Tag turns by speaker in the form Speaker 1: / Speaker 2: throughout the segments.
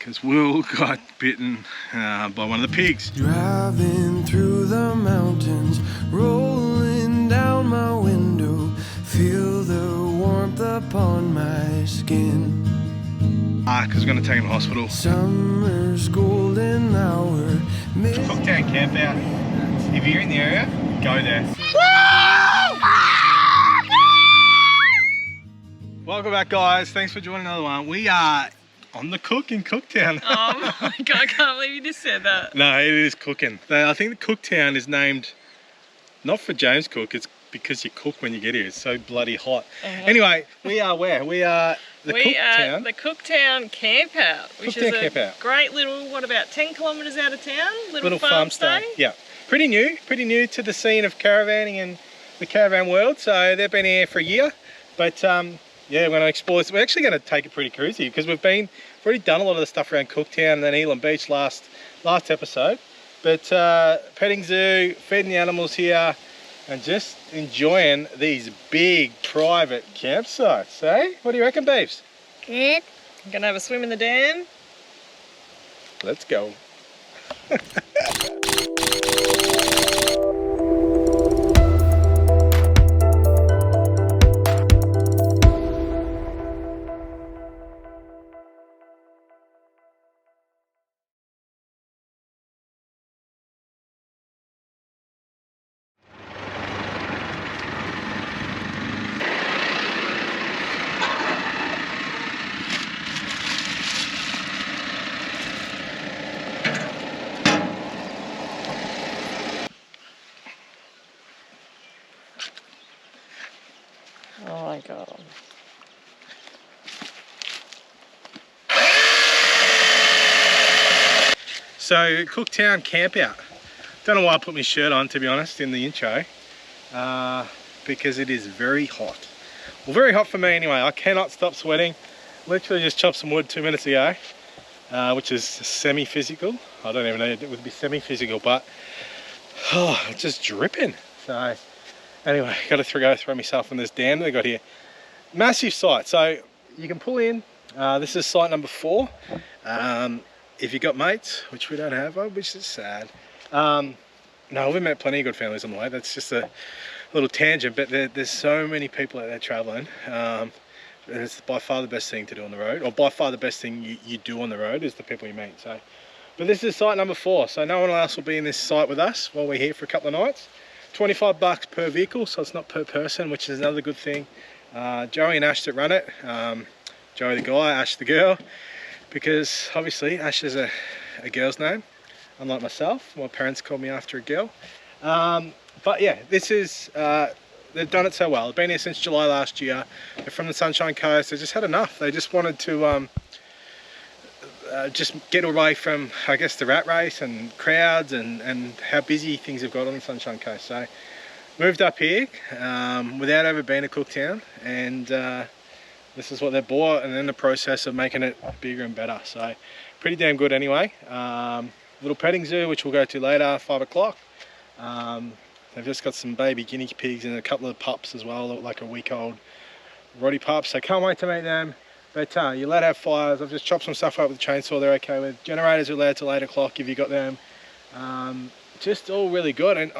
Speaker 1: because Will got bitten by one of the pigs.
Speaker 2: Driving through the mountains, rolling down my window, feel the warmth upon my skin.
Speaker 1: Because we're going to take him to hospital.
Speaker 2: Summer's golden hour.
Speaker 1: Cooktown Campout. If you're in the area, go there. Welcome back, guys. Thanks for joining another one. We are on the cook in Cooktown.
Speaker 3: Oh my god, I can't believe you just said that.
Speaker 1: No, it is cooking. I think the Cooktown is named not for James Cook, it's because you cook when you get here. It's so bloody hot. Anyway, we are where? We are the Cooktown.
Speaker 3: The Cooktown Campout, which
Speaker 1: Cooktown
Speaker 3: is a
Speaker 1: Campout.
Speaker 3: great little, what, about 10 kilometres out of town?
Speaker 1: Little farmstay. Yeah. Pretty new to the scene of caravanning and the caravan world. So they've been here for a year. But yeah, we're going to explore this. We're actually going to take it pretty cruisy because we've already done a lot of the stuff around Cooktown and then Elam Beach last episode. But petting zoo, feeding the animals here, and just enjoying these big private campsites, eh? What do you reckon, babes?
Speaker 3: Good. I'm going to have a swim in the dam.
Speaker 1: Let's go.
Speaker 3: Oh my god.
Speaker 1: So, Cooktown Campout. Don't know why I put my shirt on, to be honest, in the intro. Because it is very hot. Well, very hot for me anyway. I cannot stop sweating. Literally just chopped some wood 2 minutes ago, which is semi-physical. I don't even know if it would be semi-physical, but it's just dripping. So, anyway, got to go throw myself in this dam they got here. Massive site. So, you can pull in. This is site number 4. If you got mates, which we don't have, which is sad. No, we've met plenty of good families on the way. That's just a little tangent, but there's so many people out there traveling. It's by far the best thing to do on the road, or by far the best thing you do on the road is the people you meet. So, but this is site number 4, so no one else will be in this site with us while we're here for a couple of nights. $25 per vehicle, so it's not per person, which is another good thing. Joey and Ash that run it. Joey the guy, Ash the girl, because obviously Ash is a girl's name, unlike myself. My parents called me after a girl. But yeah, this is, they've done it so well. They've been here since July last year. They're from the Sunshine Coast. They just had enough. They just wanted to just get away from, I guess, the rat race and crowds and how busy things have got on the Sunshine Coast. So moved up here without ever being to Cooktown, and this is what they bought, and then the process of making it bigger and better. So pretty damn good anyway. Little petting zoo, which we'll go to later, 5 o'clock. They've just got some baby guinea pigs and a couple of pups as well, like a week old Roddy pups. So can't wait to meet them. But you're allowed to have fires. I've just chopped some stuff up with the chainsaw they're okay with. Generators are allowed till 8 o'clock if you got them. Just all really good. And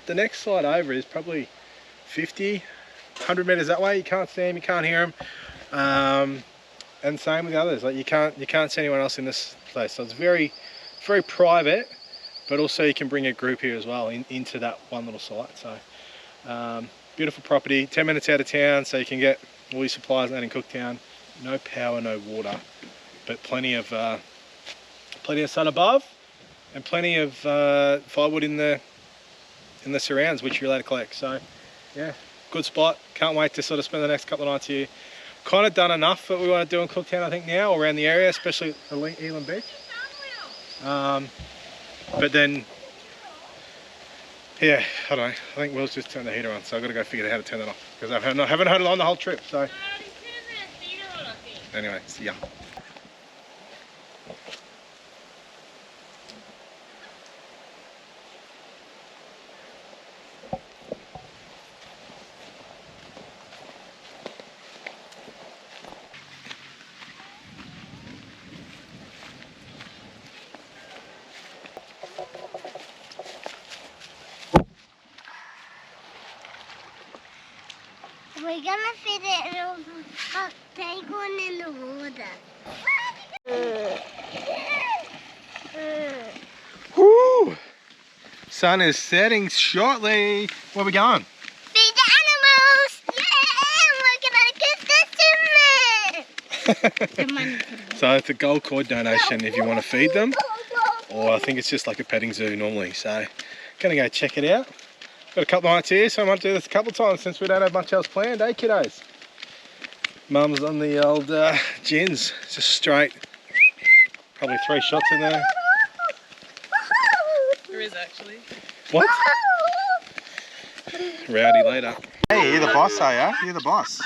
Speaker 1: the next slide over is probably 50, 100 meters that way. You can't see them, you can't hear them. And same with the others. Like you can't see anyone else in this place. So it's very, very private. But also you can bring a group here as well into that one little site. So beautiful property, 10 minutes out of town, so you can get all your supplies out in Cooktown. No power, no water, but plenty of sun above, and plenty of firewood in the surrounds, which you're allowed to collect. So yeah, good spot. Can't wait to sort of spend the next couple of nights here. Kind of done enough that we want to do in Cooktown, I think, now, around the area, especially at Elam Beach. But then, yeah, I don't know. I think Will's just turned the heater on, so I've got to go figure out how to turn that off, because I haven't heard it on the whole trip. So anyway, see ya.
Speaker 4: We're gonna feed it a big one in the water.
Speaker 1: Woo! Sun is setting shortly. Where are we going?
Speaker 4: Feed the animals! Yeah! We're gonna give this to me!
Speaker 1: So it's a gold cord donation if you want to feed them. Or I think it's just like a petting zoo normally. So gonna go check it out. Got a couple of nights here, so I might do this a couple of times since we don't have much else planned, eh kiddos? Mum's on the old gins, just straight. Probably 3 shots in there.
Speaker 3: There is actually.
Speaker 1: What? Rowdy later. Hey, you're the boss, are ya? You're the boss.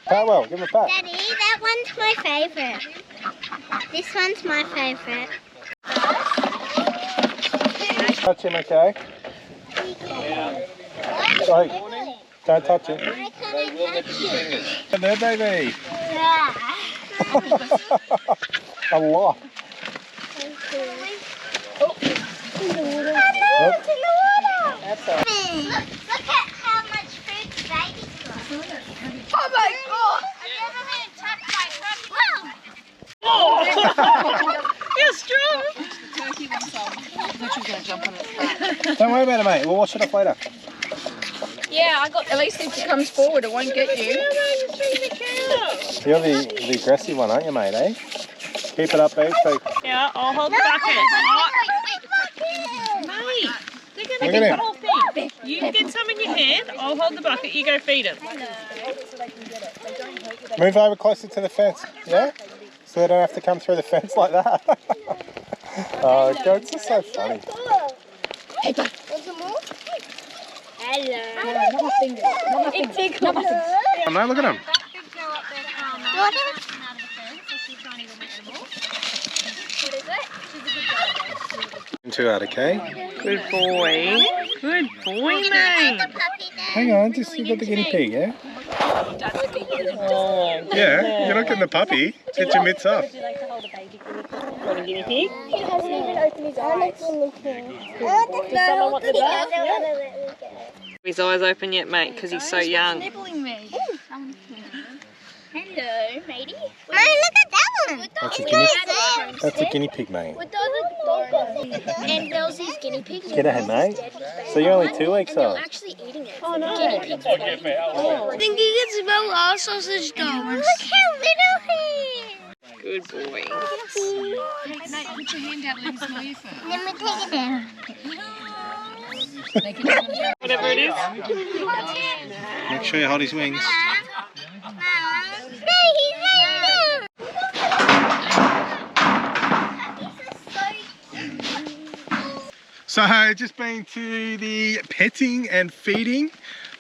Speaker 1: Pat well, give him a pat.
Speaker 4: Daddy, that one's my favourite. This one's my favourite.
Speaker 1: Touch him, okay? Sorry, don't touch him.
Speaker 4: I can't touch you.
Speaker 1: There, baby.
Speaker 4: Yeah.
Speaker 1: A lot.
Speaker 4: Oh, it's in the water. That's all. Look at how much food the baby's got. Oh my god! I've never been touched by a puppy.
Speaker 3: You're strong.
Speaker 1: Don't worry about it, mate. We'll wash it off later.
Speaker 5: Yeah, I got. At least if it comes forward, it won't get you.
Speaker 1: You're the aggressive one, aren't you, mate, eh? Keep it up, babe. So,
Speaker 3: Yeah, I'll hold the bucket. Mate, they're
Speaker 1: Look
Speaker 3: gonna
Speaker 1: at
Speaker 3: get the
Speaker 1: him.
Speaker 3: whole thing. You get some in your hand, I'll hold the bucket, you go feed them.
Speaker 1: move over closer to the fence, yeah? So they don't have to come through the fence like that. Oh, God, it's just so funny.
Speaker 4: Hello.
Speaker 5: Not my fingers. Not my fingers. Not my fingers.
Speaker 1: Oh, no, look at him. Two out, okay?
Speaker 3: Good boy. Good boy, mate.
Speaker 1: Hang on, just you got the guinea pig, yeah?
Speaker 3: Oh,
Speaker 1: Yeah, you're not getting the puppy. Get your mitts up.
Speaker 3: got a guinea pig?
Speaker 4: He hasn't even opened his eyes.
Speaker 3: Does someone want the dog? His eyes open yet, mate, because he's so young.
Speaker 5: Nibbling me.
Speaker 4: Hello, matey. Mate, look at that one.
Speaker 1: That's a guinea pig, mate.
Speaker 4: And those is guinea pigs.
Speaker 1: Get ahead, mate. So you're only 2 weeks old.
Speaker 4: Actually eating it.
Speaker 3: Oh, no.
Speaker 4: Guinea pigs. I think you can smell our sausage dogs. Look how little he is.
Speaker 3: Good boy.
Speaker 5: Nate, put your hand out and let me smell you first.
Speaker 4: Then we take it down.
Speaker 3: Whatever it is.
Speaker 1: Make sure you hold his wings. So just been to the petting and feeding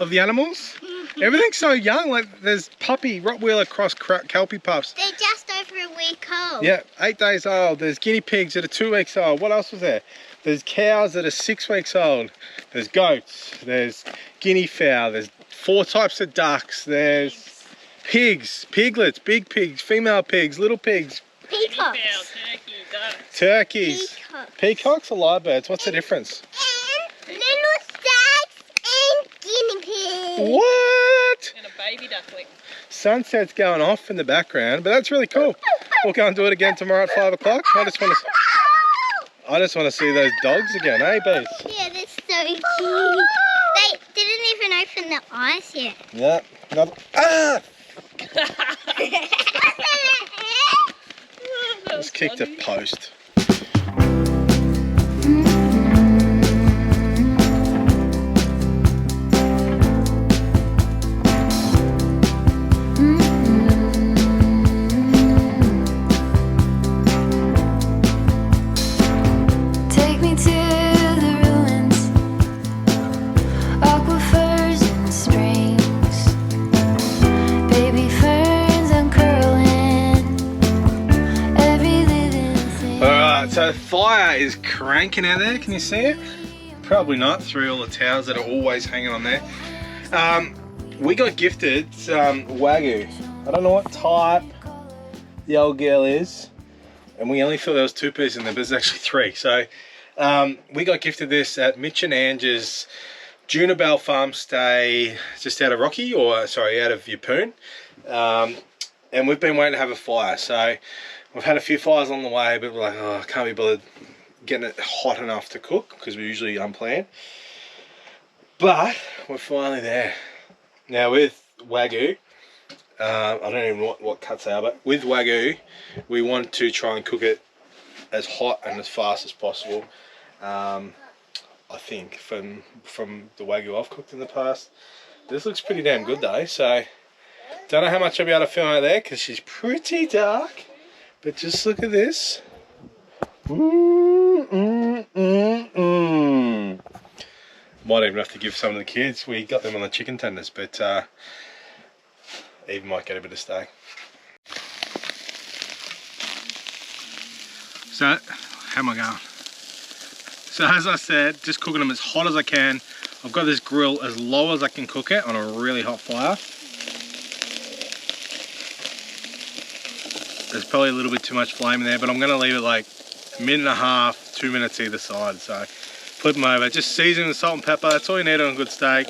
Speaker 1: of the animals. Everything's so young, like there's puppy, Rottweiler cross Kelpie pups.
Speaker 4: They're just over a week old.
Speaker 1: Yeah, 8 days old. There's guinea pigs that are 2 weeks old. What else was there? There's cows that are 6 weeks old. There's goats. There's guinea fowl. There's 4 types of ducks. There's pigs, piglets, big pigs, female pigs, little pigs.
Speaker 4: Peacocks.
Speaker 1: Turkeys.
Speaker 4: Peacocks.
Speaker 1: Peacocks or lyrebirds? What's the difference?
Speaker 4: And little ducks and guinea pigs.
Speaker 1: What?
Speaker 3: And a baby duckling.
Speaker 1: Sunset's going off in the background, but that's really cool. We'll go and do it again tomorrow at 5 o'clock. I just want to see those dogs again, eh, Bees?
Speaker 4: Yeah, they're so cute. They didn't even open their eyes yet.
Speaker 1: Yeah. Another. Ah! Just kicked a post.
Speaker 6: Take me to the ruins, aquifers and springs, baby ferns uncurling, every living thing.
Speaker 1: Alright, so fire is cranking out there. Can you see it? Probably not through all the towels that are always hanging on there. We got gifted some wagyu I don't know what type the old girl is, and we only thought there was 2 pieces in there, but there's actually 3. So we got gifted this at Mitch and Angie's Junibel farm stay just out of Rocky, or sorry, out of Yeppoon. And we've been waiting to have a fire. So we've had a few fires on the way, but we're like, oh, I can't be bothered getting it hot enough to cook because we're usually unplanned. But we're finally there. Now with Wagyu, I don't even know what cuts they are, but with Wagyu, we want to try and cook it as hot and as fast as possible. I think from the Wagyu I've cooked in the past. This looks pretty damn good though, so don't know how much I'll be able to film out there because she's pretty dark, but just look at this. Might even have to give some of the kids. We got them on the chicken tenders, but Eva might get a bit of steak. So, how am I going? So as I said, just cooking them as hot as I can. I've got this grill as low as I can cook it on a really hot fire. There's probably a little bit too much flame in there, but I'm gonna leave it like a minute and a half, 2 minutes either side. So flip them over, just season with salt and pepper. That's all you need on a good steak.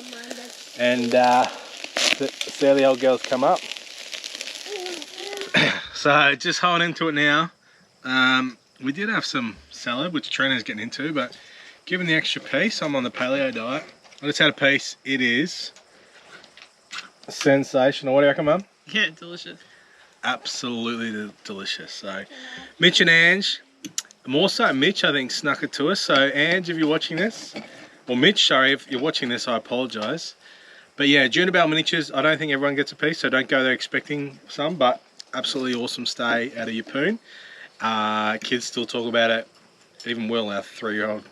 Speaker 1: And see how the old girls come up. So just holding into it now. We did have some salad, which Trina's getting into, but given the extra piece, I'm on the paleo diet. I just had a piece. It is sensational. What do you reckon, Mum?
Speaker 3: Yeah, delicious.
Speaker 1: Absolutely delicious. So Mitch and Ange, more so Mitch I think snuck it to us. So Ange, if you're watching this, or Mitch, sorry, if you're watching this, I apologise. But yeah, Junibel miniatures, I don't think everyone gets a piece, so don't go there expecting some, but absolutely awesome stay out of Yeppoon. Kids still talk about it. Even Will, our 3-year-old,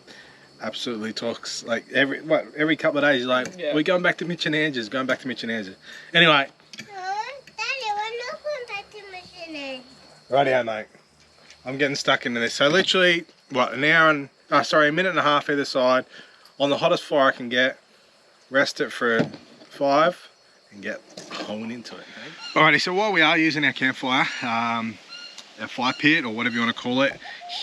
Speaker 1: absolutely talks like every couple of days. He's like, yeah, we're going back to Mitch and Angie's, going back to Mitch and Angie's. Anyway.
Speaker 4: Daddy, we're not going back to Mitch and Angie's.
Speaker 1: Rightio, mate. I'm getting stuck into this. So literally, what, a minute and a half either side on the hottest fire I can get. Rest it for 5 and get hone into it. Alrighty, so while we are using our campfire, our fire pit or whatever you want to call it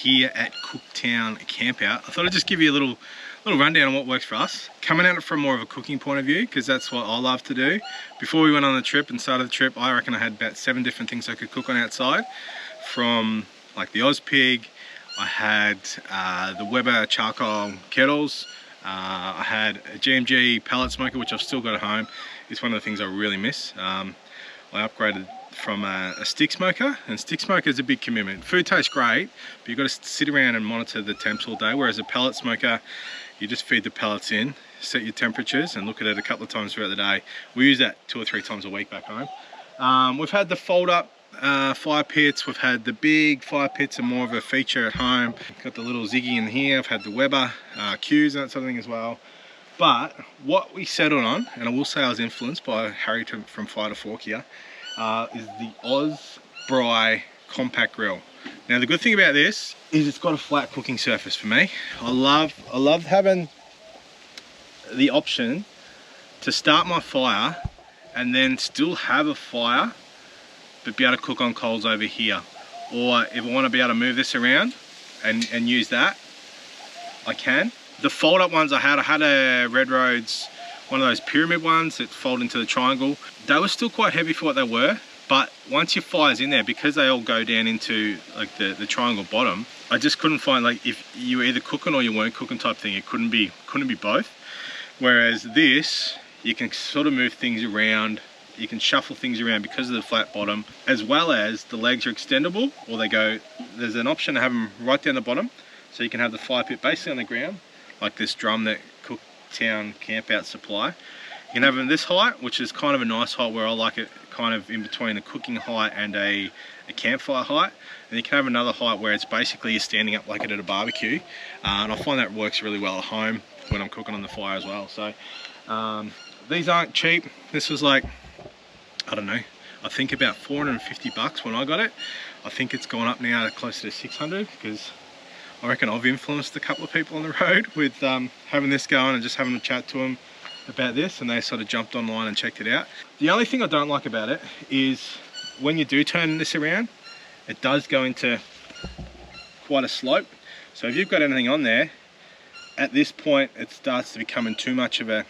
Speaker 1: here at Cooktown Campout, I thought I'd just give you a little rundown on what works for us. Coming at it from more of a cooking point of view, because that's what I love to do. Before we went on the trip and started the trip, I reckon I had about 7 different things I could cook on outside. From like the Oz Pig, I had the Weber charcoal kettles, I had a GMG pellet smoker, which I've still got at home. It's one of the things I really miss. I upgraded from a stick smoker, and stick smoker is a big commitment. Food tastes great, but you've got to sit around and monitor the temps all day, whereas a pellet smoker, you just feed the pellets in, set your temperatures and look at it a couple of times throughout the day. We use that 2 or 3 times a week back home. We've had the fold up fire pits, we've had the big fire pits, and more of a feature at home. Got the little Ziggy in here, I've had the Weber Qs and that sort of thing as well. But what we settled on, and I will say I was influenced by Harry from Fire to Fork here, is the Oz Bry compact grill. Now the good thing about this is it's got a flat cooking surface for me. I love having the option to start my fire and then still have a fire but be able to cook on coals over here. Or if I want to be able to move this around and use that, I can. The fold up ones I had a Red Roads, one of those pyramid ones that fold into the triangle. They were still quite heavy for what they were, but once your fire's in there, because they all go down into like the triangle bottom, I just couldn't find, like, if you were either cooking or you weren't cooking type thing, it couldn't be both. Whereas this, you can sort of move things around, you can shuffle things around because of the flat bottom, as well as the legs are extendable, or there's an option to have them right down the bottom, so you can have the fire pit basically on the ground, like this drum that Cooktown Campout supply. You can have them this height, which is kind of a nice height where I like it kind of in between a cooking height and a campfire height. And you can have another height where it's basically you're standing up like it at a barbecue. And I find that works really well at home when I'm cooking on the fire as well. So these aren't cheap. This was like, I don't know, I think about 450 bucks when I got it. I think it's gone up now to closer to 600 because I reckon I've influenced a couple of people on the road with having this going and just having a chat to them about this, and they sort of jumped online and checked it out. The only thing I don't like about it is when you do turn this around, it does go into quite a slope. So if you've got anything on there, at this point it starts to becoming too much of a,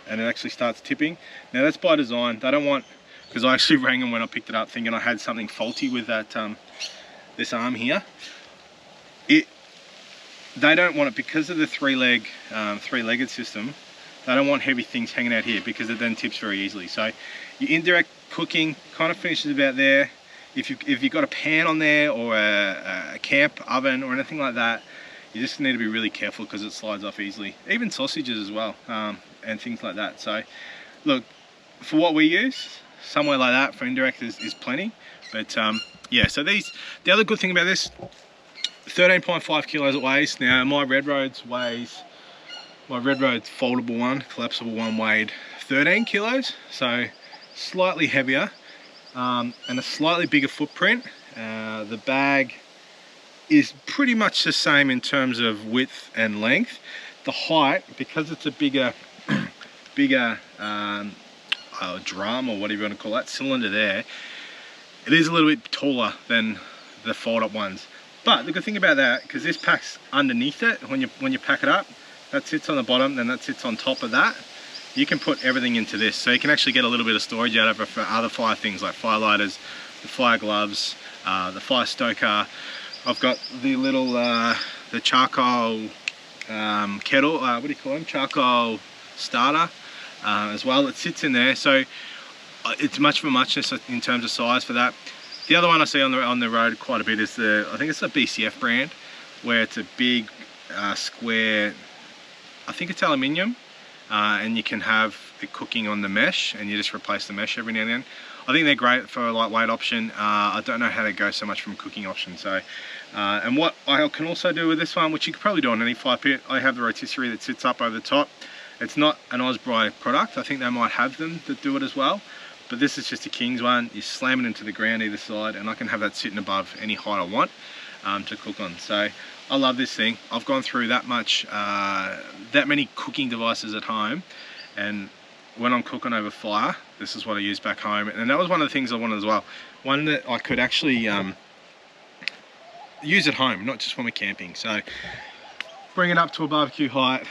Speaker 1: and it actually starts tipping. Now that's by design. They don't want, because I actually rang them when I picked it up thinking I had something faulty with that this arm here. They don't want it, because of the three-legged system. They don't want heavy things hanging out here because it then tips very easily. So your indirect cooking kind of finishes about there. If you've got a pan on there or a camp oven or anything like that, you just need to be really careful because it slides off easily. Even sausages as well, and things like that. So look, for what we use, somewhere like that for indirect is plenty. But yeah, so the other good thing about this, 13.5 kilos it weighs. Now my Red Roads foldable one, collapsible one, weighed 13 kilos, so slightly heavier, and a slightly bigger footprint. The bag is pretty much the same in terms of width and length. The height, because it's a bigger drum, or whatever you want to call that, cylinder there, it is a little bit taller than the fold-up ones. But the good thing about that, because this packs underneath it, when you pack it up, that sits on the bottom, then that sits on top of that. You can put everything into this, so you can actually get a little bit of storage out of it for other fire things like fire lighters, the fire gloves, the fire stoker. I've got the little the charcoal kettle, what do you call them? Charcoal starter as well. It sits in there, so it's much of a muchness in terms of size for that. The other one I see on the road quite a bit is I think it's the BCF brand, where it's a big square, I think it's aluminium, and you can have the cooking on the mesh, and you just replace the mesh every now and then. I think they're great for a lightweight option. I don't know how they go so much from cooking option. So, and what I can also do with this one, which you could probably do on any fire pit, I have the rotisserie that sits up over the top. It's not an Osprey product. I think they might have them that do it as well. But this is just a King's one. You slam it into the ground either side, and I can have that sitting above any height I want to cook on. So I love this thing. I've gone through that many cooking devices at home, and when I'm cooking over fire, this is what I use back home. And that was one of the things I wanted as well. One that I could actually use at home, not just when we're camping. So bring it up to a barbecue height.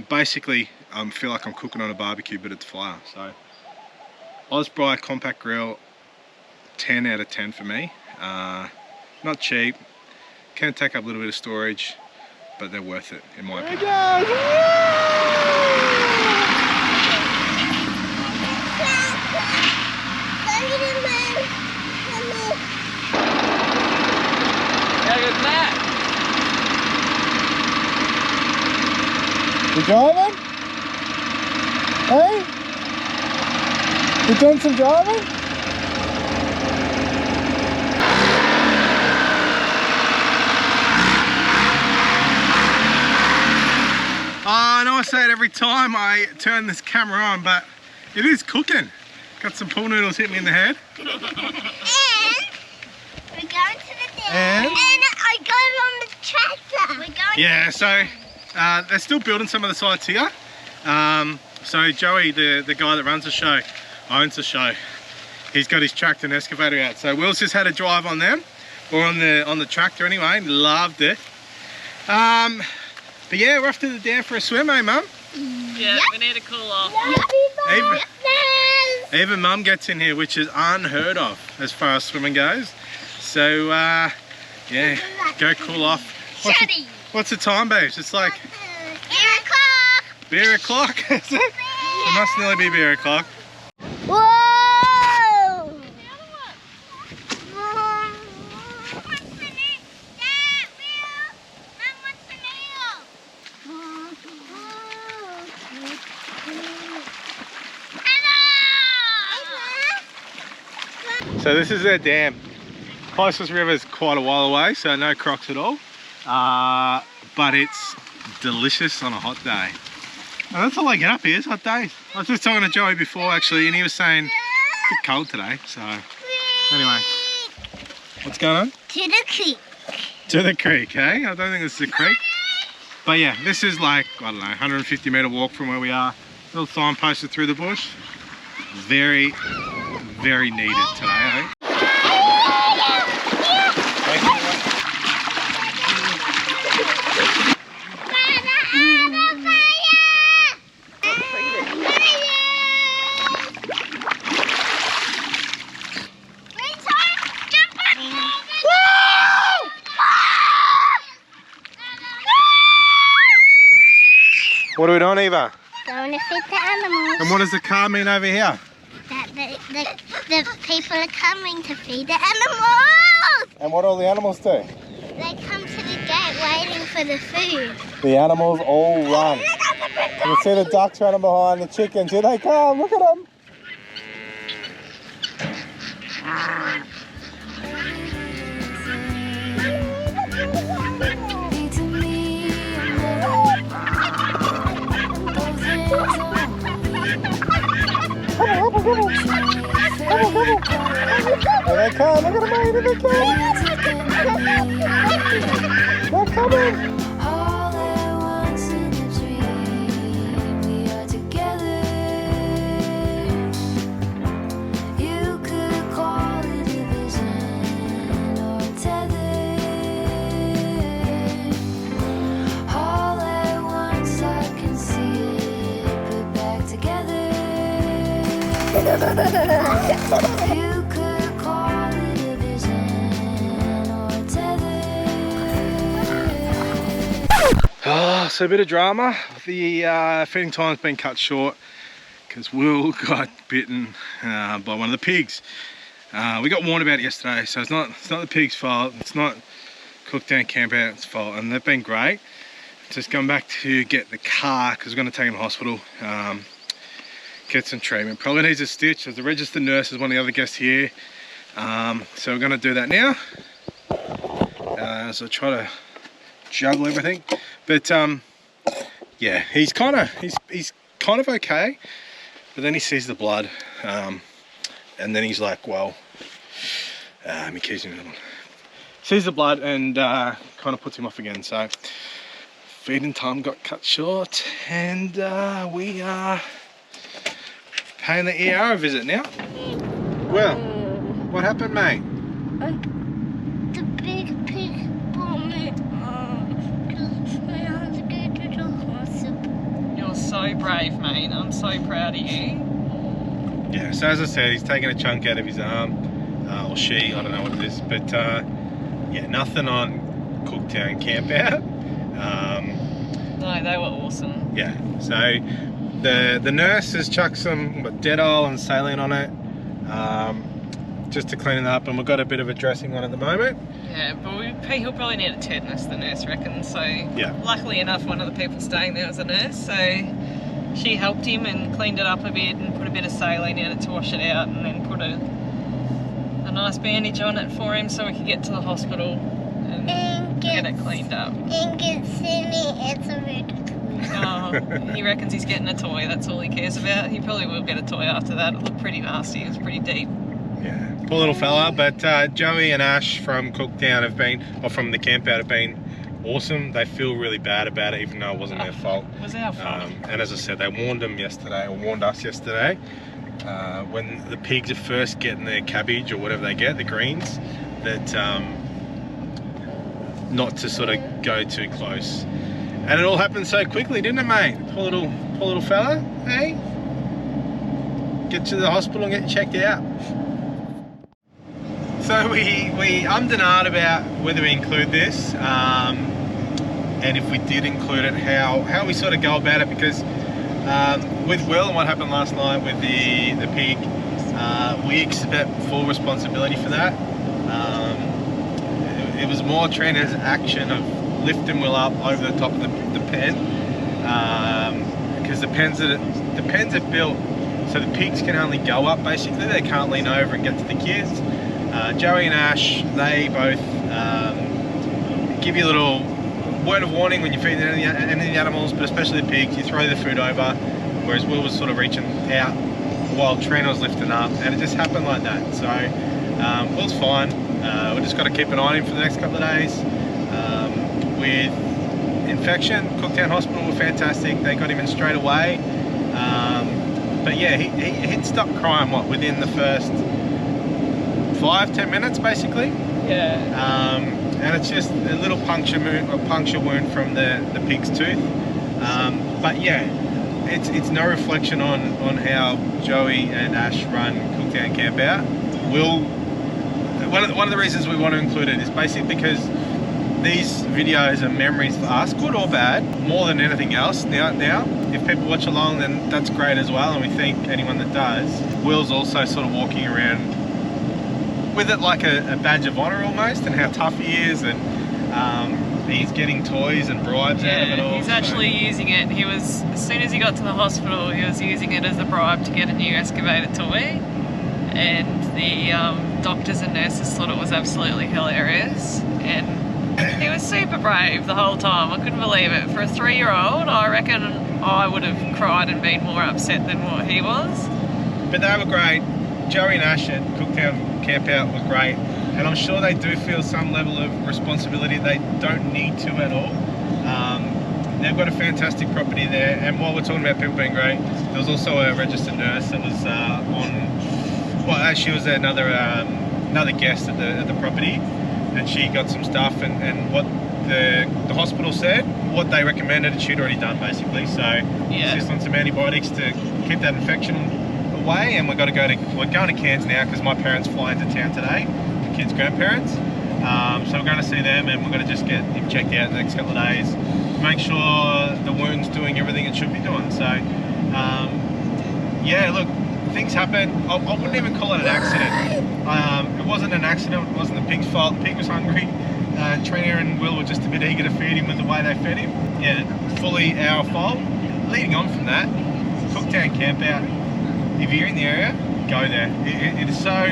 Speaker 1: Basically, I feel like I'm cooking on a barbecue, but it's fire. So Osprey compact grill, 10 out of 10 for me. Not cheap, can take up a little bit of storage, but they're worth it in my opinion.
Speaker 4: Yeah,
Speaker 3: good that.
Speaker 1: You driving? Hey? You doing some driving? I know I say it every time I turn this camera on, but it is cooking. Got some pool noodles hitting me in the head.
Speaker 4: And we're going to the
Speaker 1: And?
Speaker 4: And I got it on the tractor. We're going.
Speaker 1: Yeah, so they're still building some of the sites here. So Joey, the guy that runs the show, owns the show, he's got his tractor and excavator out. So Will's just had a drive on them, or on the tractor anyway. Loved it. But yeah, we're off to the dam for a swim, eh, Mum?
Speaker 3: Yeah, we need to cool off.
Speaker 1: Even Mum gets in here, which is unheard of as far as swimming goes. So yeah, go cool off. What's the time, babes? It's like beer o'clock. Is it? It must nearly be beer o'clock.
Speaker 4: Whoa!
Speaker 1: So this is their dam. Closest river is quite a while away, so no crocs at all. But it's delicious on a hot day. And that's all I get up here, is hot days. I was just talking to Joey before actually, and he was saying it's a bit cold today. So anyway, what's going on?
Speaker 4: To the creek.
Speaker 1: To the creek, eh? I don't think this is a creek. But yeah, this is like, I don't know, 150 metre walk from where we are. Little sign posted through the bush. Very, very needed today, I think. What are we doing, Eva?
Speaker 4: Going to feed the animals.
Speaker 1: And what does the car mean over here?
Speaker 4: That the people are coming to feed the animals.
Speaker 1: And what do all the animals do?
Speaker 4: They come to the gate waiting for the food.
Speaker 1: The animals all run. You see the ducks running behind the chickens. Here they come, look at them. Here they come, look at them, here they come. They're coming.
Speaker 6: All at once in a dream, we are together. You could call it a vision or a tether. All at once I can see it put back together. You could call it a vision or a tether.
Speaker 1: Oh, so a bit of drama. The feeding time's been cut short because Will got bitten by one of the pigs. We got warned about it yesterday, so it's not the pig's fault. It's not Cooktown Campout's fault, and they've been great. Just going back to get the car because we're going to take him to the hospital, get some treatment. Probably needs a stitch. As the registered nurse is one of the other guests here, so we're going to do that now. So try to juggle everything, but yeah, he's kind of okay, but then he sees the blood, and then he's like, well, my keys in one. Sees the blood and kind of puts him off again. So feeding time got cut short, and we are paying the ER a visit now. Well, what happened, mate?
Speaker 4: The big pig brought me because I had to go to the hospital.
Speaker 3: You're so brave, mate. I'm so proud of you.
Speaker 1: Yeah, so as I said, he's taken a chunk out of his arm, or she, I don't know what it is, but yeah, nothing on Cooktown Campout.
Speaker 3: No, they were awesome.
Speaker 1: Yeah, so the nurse has chucked some Dettol and saline on it, just to clean it up, and we've got a bit of a dressing on at the moment.
Speaker 3: Yeah, but he'll probably need a tetanus, the nurse reckons. So
Speaker 1: Yeah.
Speaker 3: luckily enough, one of the people staying there was a nurse, so she helped him and cleaned it up a bit and put a bit of saline in it to wash it out, and then put a nice bandage on it for him so we could get to the hospital and get it cleaned up.
Speaker 4: And get Cindy, it's a big
Speaker 3: Oh, he reckons he's getting a toy, that's all he cares about. He probably will get a toy after that. It looked pretty nasty, it was pretty deep.
Speaker 1: Yeah, poor little fella, but Joey and Ash from Cooktown have been, or from the campout, have been awesome. They feel really bad about it, even though it wasn't their fault.
Speaker 3: It was our fault.
Speaker 1: And as I said, they warned us yesterday, when the pigs are first getting their cabbage or whatever they get, the greens, that not to sort of go too close. And it all happened so quickly, didn't it, mate? Poor little fella, hey? Get to the hospital and get checked out. So we ummed and ahed about whether we include this, and if we did include it, how we sort of go about it, because with Will and what happened last night with the pig, we accept full responsibility for that. It was more Trina's action of lifting Will up over the top of the pen, because the pens are built so the pigs can only go up, basically. They can't lean over and get to the kids. Joey and Ash, they both give you a little word of warning when you're feeding any of the animals, but especially the pigs. You throw the food over, whereas Will was sort of reaching out while Trina was lifting up, and it just happened like that. So Will's fine. We've just got to keep an eye on him for the next couple of days. With infection, Cooktown Hospital were fantastic. They got him in straight away. But yeah, he'd stopped crying, within the first 5-10 minutes, basically.
Speaker 3: Yeah.
Speaker 1: And it's just a little puncture wound from the pig's tooth. But yeah, it's no reflection on how Joey and Ash run Cooktown Campout. One of the reasons we want to include it is basically because these videos are memories for us, good or bad, more than anything else. Now, if people watch along, then that's great as well, and we thank anyone that does. Will's also sort of walking around with it like a badge of honour almost, and how tough he is, and he's getting toys and bribes out of it all.
Speaker 3: He's actually using it. He was, as soon as he got to the hospital, he was using it as a bribe to get a new excavator toy, and the doctors and nurses thought it was absolutely hilarious, and he was super brave the whole time. I couldn't believe it. For a 3-year-old, I reckon I would have cried and been more upset than what he was.
Speaker 1: But they were great. Joey and Ash at Cooktown Campout were great, and I'm sure they do feel some level of responsibility. They don't need to at all. They've got a fantastic property there, and while we're talking about people being great, there was also a registered nurse that was she was another guest at the property, and she got some stuff, and what the hospital said, what they recommended, she'd already done basically. So
Speaker 3: yeah,
Speaker 1: just on some antibiotics to keep that infection away, and we're going to Cairns now because my parents fly into town today, the kids' grandparents. So we're going to see them, and we're going to just get him checked out in the next couple of days, make sure the wound's doing everything it should be doing. So yeah, look, things happen. I wouldn't even call it an accident. It wasn't an accident. It wasn't the pig's fault. The pig was hungry. Trina and Will were just a bit eager to feed him with the way they fed him. Yeah, fully our fault. Leading on from that, Cooktown Campout, if you're in the area, go there. It is so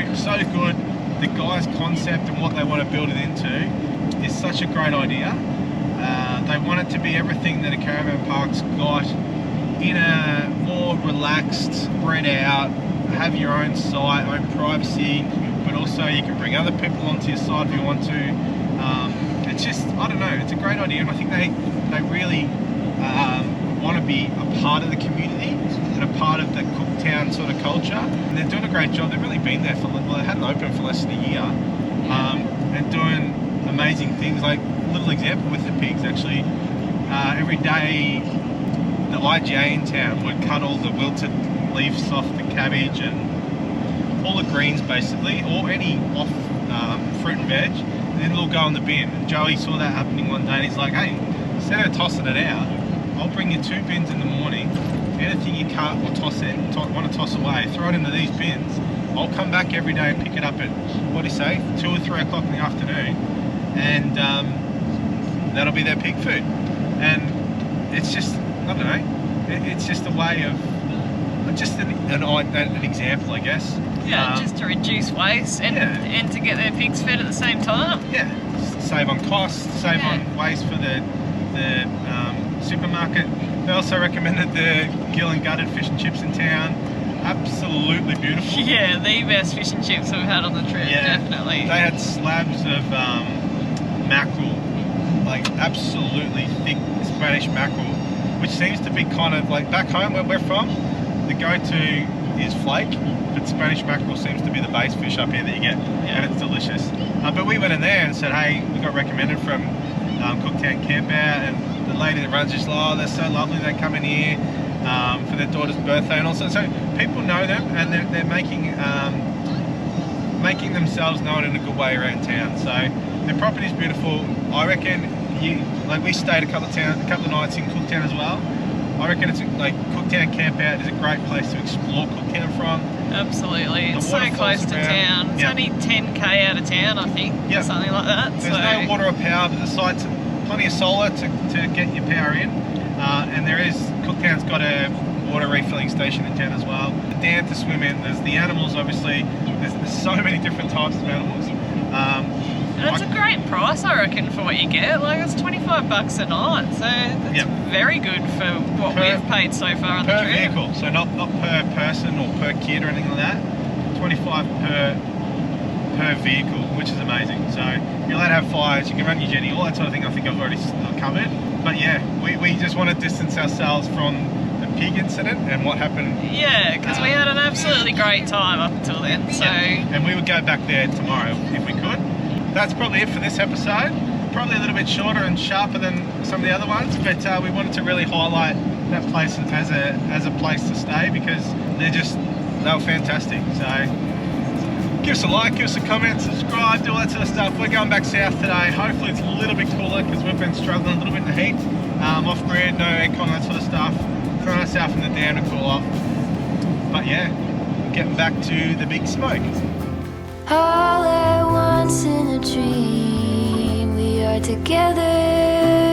Speaker 1: good. The guys' concept and what they want to build it into is such a great idea. They want it to be everything that a caravan park's got, in a more relaxed, spread out, have your own site, own privacy, but also you can bring other people onto your site if you want to. It's just, I don't know, it's a great idea, and I think they really want to be a part of the community and a part of the Cooktown sort of culture, and they're doing a great job. They've really been there for, well, they hadn't opened for less than a year, and doing amazing things. Like a little example with the pigs, actually, every day the IGA in town would cut all the wilted leaves off the cabbage and all the greens basically, or any off fruit and veg, and then it'll go in the bin. And Joey saw that happening one day, and he's like, hey, instead of tossing it out, I'll bring you 2 bins in the morning. Anything you cut or want to toss away, throw it into these bins. I'll come back every day and pick it up at, what do you say, 2 or 3 o'clock in the afternoon, and that'll be their pig food. And it's just, I don't know, it's just a way of, just an example, I guess.
Speaker 3: Yeah, just to reduce waste and to get their pigs fed at the same time.
Speaker 1: Yeah, save on costs, save on waste for the supermarket. They also recommended the gill and gutted fish and chips in town. Absolutely beautiful.
Speaker 3: Yeah, the best fish and chips we've had on the trip, definitely. They
Speaker 1: had slabs of mackerel, like absolutely thick Spanish mackerel, which seems to be kind of like back home where we're from, the go-to is flake, but Spanish mackerel seems to be the base fish up here that you get, and it's delicious. But we went in there and said, hey, we got recommended from Cooktown Campout, and the lady that runs just like, oh, they're so lovely, they come in here for their daughter's birthday, and also, so people know them, and they're making themselves known in a good way around town. So their property's beautiful. I reckon we stayed a couple of nights in Cooktown as well. I reckon it's like Cooktown Campout is a great place to explore Cooktown from.
Speaker 3: Absolutely, it's so close to town. It's only 10k out of town, I think, something like that.
Speaker 1: There's no water or power, but the site's plenty of solar to get your power in. And Cooktown's got a water refilling station in town as well. A dam to swim in. There's the animals, obviously. There's so many different types of animals.
Speaker 3: And it's a great price, I reckon, for what you get. Like, it's $25 a night, so it's very good for what we've paid so far on the trip.
Speaker 1: Per vehicle, so not per person or per kid or anything like that. 25 per vehicle, which is amazing. So you're allowed to have fires, you can run your jetty, all that sort of thing. I think I've already covered. But yeah, we just want to distance ourselves from the pig incident and what happened.
Speaker 3: Yeah, because we had an absolutely great time up until then. So
Speaker 1: and we would go back there tomorrow if we could. That's probably it for this episode. Probably a little bit shorter and sharper than some of the other ones, but we wanted to really highlight that place as a place to stay because they were fantastic. So Give us a like, give us a comment, subscribe, do all that sort of stuff. We're going back south today. Hopefully it's a little bit cooler because we've been struggling a little bit in the heat. Off grid, no aircon, that sort of stuff. Throwing ourselves in the dam to cool off. But yeah, getting back to the big smoke.
Speaker 6: All at once in a dream, we are together.